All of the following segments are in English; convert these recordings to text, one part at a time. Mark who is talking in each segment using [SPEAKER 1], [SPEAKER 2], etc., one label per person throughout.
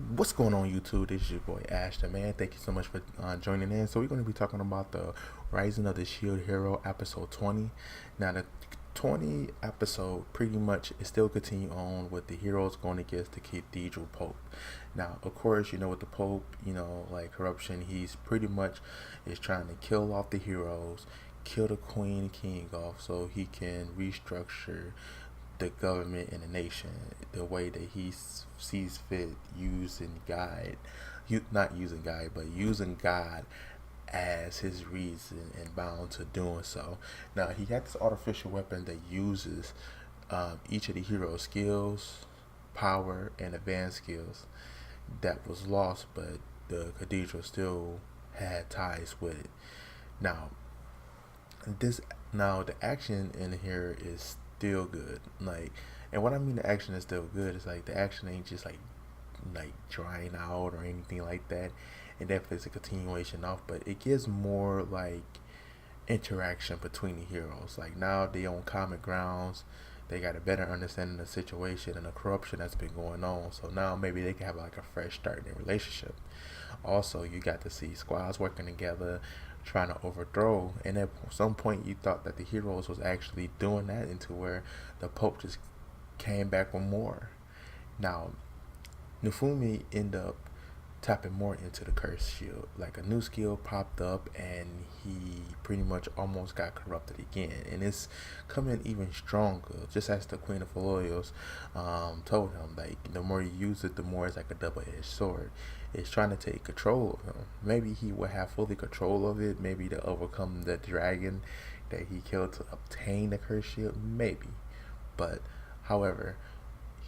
[SPEAKER 1] What's going on, YouTube? This is your boy AshTheMan. Thank you so much for joining in. So we're going to be talking about the Rising of the Shield Hero, episode 20. Now, the 20 episode pretty much is still continue on with the heroes going against the Cathedral Pope. Now, of course, with the Pope, like corruption, he's pretty much is trying to kill off the heroes, kill the Queen and King off so he can restructure the government and the nation the way that he sees fit, using God, not using God, but using God as his reason and bound to doing so. Now he got this artificial weapon that uses each of the heroes' skills, power, and advanced skills that was lost, but the cathedral still had ties with it. Now this now the action in here is still good. And what I mean the action is still good is like the action ain't just like drying out or anything like that. It definitely is a continuation off, but it gives more like interaction between the heroes. Like now they on common grounds. They got a better understanding of the situation and the corruption that's been going on. So now maybe they can have like a fresh start in their relationship. Also, you got to see squads working together, trying to overthrow. And at some point, you thought that the heroes was actually doing that, into where the Pope just came back with more. Now, Nufumi ended up tapping more into the curse shield. Like a new skill popped up, and he pretty much almost got corrupted again. And it's coming even stronger, just as the Queen of Felorios told him. Like the more you use it, the more it's like a double-edged sword. It's trying to take control of him. Maybe he will have fully control of it. Maybe to overcome the dragon that he killed to obtain the curse shield. Maybe, but however,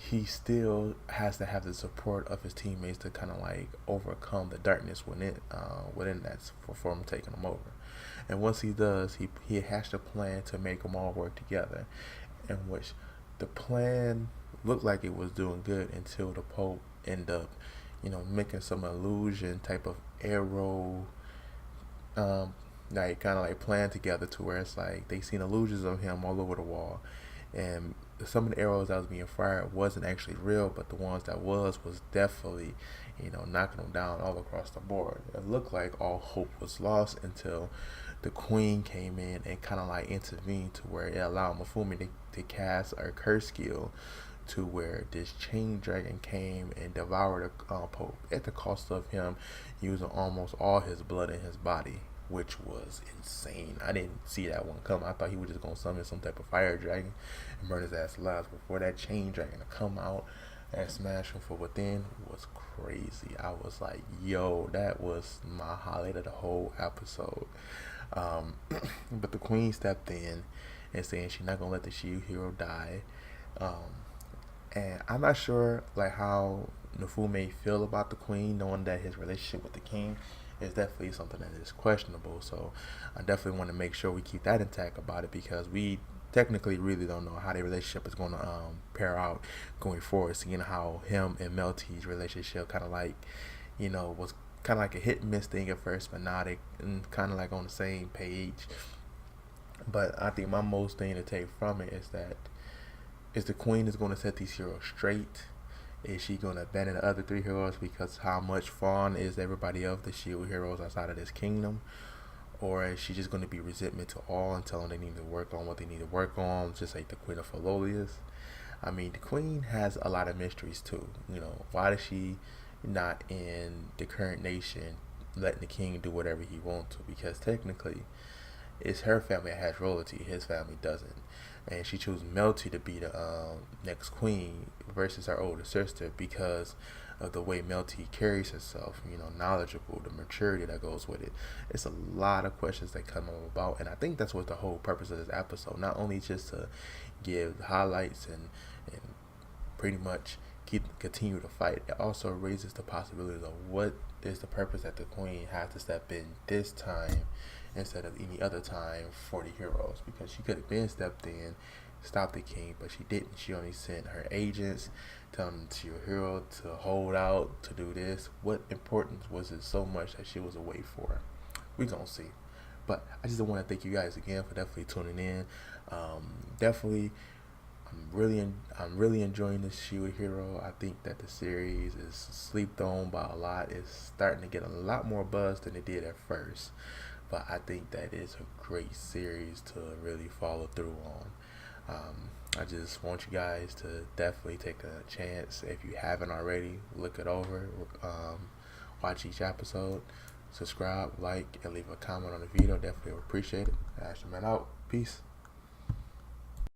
[SPEAKER 1] he still has to have the support of his teammates to kind of like overcome the darkness within that for him taking him over. And once he does, he hatched a plan to make them all work together, in which the plan looked like it was doing good until the Pope ended up, making some illusion type of arrow, like kind of like plan together to where it's like they seen illusions of him all over the wall, and some of the arrows that was being fired wasn't actually real, but the ones that was definitely, knocking them down all across the board. It looked like all hope was lost until the Queen came in and kind of like intervened to where it allowed Mifumi to cast a curse skill, to where this chain dragon came and devoured the Pope at the cost of him using almost all his blood in his body, which was insane. I didn't see that one come. I thought he was just gonna summon some type of fire dragon and burn his ass alive. Before that chain dragon to come out and smash him from within was crazy. I was like, yo, that was my highlight of the whole episode. But the Queen stepped in and saying she's not gonna let the shield hero die. And I'm not sure like how Nufu may feel about the Queen, knowing that his relationship with the King is definitely something that is questionable. So I definitely want to make sure we keep that intact about it, because we technically really don't know how their relationship is going to pair out going forward. Seeing how him and Melty's relationship kind of like, was kind of like a hit and miss thing at first, but now they kind of like on the same page. But I think my most thing to take from it is that is the Queen is going to set these heroes straight. Is she going to abandon the other three heroes because how much fun is everybody of the shield heroes outside of this kingdom? Or is she just going to be resentment to all and tell them they need to work on what they need to work on, just like the Queen of Felolius? I mean, the Queen has a lot of mysteries too. Why does she not in the current nation letting the king do whatever he wants to? Because technically, it's her family that has royalty, his family doesn't. And she chose Melty to be the next queen versus her older sister because of the way Melty carries herself, knowledgeable, the maturity that goes with it. It's a lot of questions that come about, and I think that's what the whole purpose of this episode, not only just to give highlights and pretty much continue to fight, it also raises the possibilities of what is the purpose that the Queen has to step in this time instead of any other time for the heroes, because she could have been stepped in, stopped the king, but she didn't. She only sent her agents, telling them to your hero to hold out, to do this. What importance was it so much that she was away for? We gonna see. But I just want to thank you guys again for definitely tuning in. Definitely I'm really enjoying this Shield Hero. I think that the series is slept on by a lot. It's starting to get a lot more buzz than it did at first, but I think that it's a great series to really follow through on. I just want you guys to definitely take a chance. If you haven't already, look it over. Watch each episode. Subscribe, like, and leave a comment on the video. Definitely appreciate it. AshTheMan out. Peace.